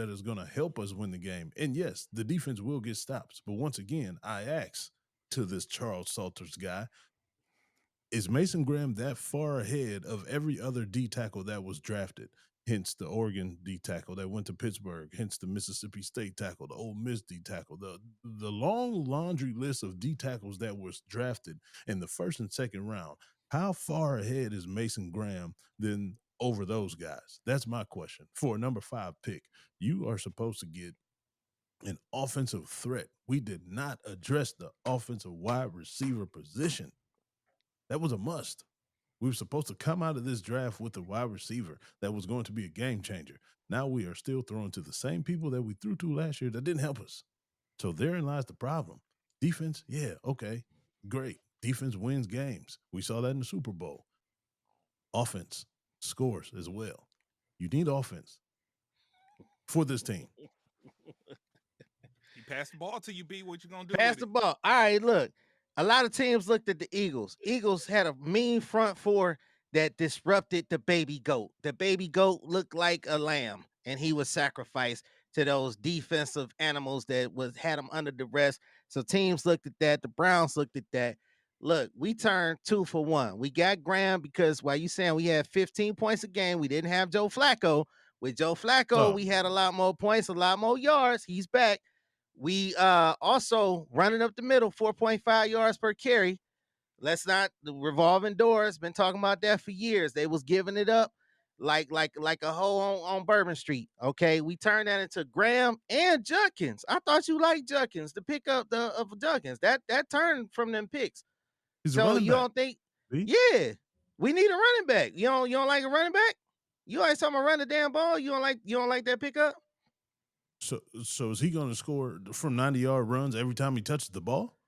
that is going to help us win the game. And yes, the defense will get stops. But once again, I ask to this Charles Salters guy, is Mason Graham that far ahead of every other D tackle that was drafted? Hence the Oregon D tackle that went to Pittsburgh, hence the Mississippi State tackle, the Ole Miss D tackle, the long laundry list of D tackles that was drafted in the first and second round. How far ahead is Mason Graham than over those guys? That's my question. For a number 5 pick, you are supposed to get an offensive threat. We did not address the offensive wide receiver position. That was a must. We were supposed to come out of this draft with a wide receiver that was going to be a game changer. Now we are still throwing to the same people that we threw to last year that didn't help us. So therein lies the problem. Defense, yeah, okay, great. Defense wins games. We saw that in the Super Bowl. Offense scores as well. You need offense for this team. He passed the ball to you, B. What you gonna do Pass with the it? ball. All right, look. A lot of teams looked at the Eagles. Eagles had a mean front four that disrupted the baby goat. The baby goat looked like a lamb, and he was sacrificed to those defensive animals that was had him under duress. So teams looked at that. The Browns looked at that. Look, we turned 2 for 1. We got Graham because while you saying we had 15 points a game, we didn't have Joe Flacco. With Joe Flacco, Oh, we had a lot more points, a lot more yards. He's back. We also running up the middle, 4.5 yards per carry. Let's not the revolving doors. Been talking about that for years. They was giving it up like a hoe on Bourbon Street. Okay, we turned that into Graham and Judkins. I thought you liked Judkins, the pickup of Judkins. That turned from them picks. he's a So running you back. don't think? See? Yeah, we need a running back. You don't like a running back? You always talking about run the damn ball. You don't like that pickup? So is he going to score from 90-yard runs every time he touches the ball?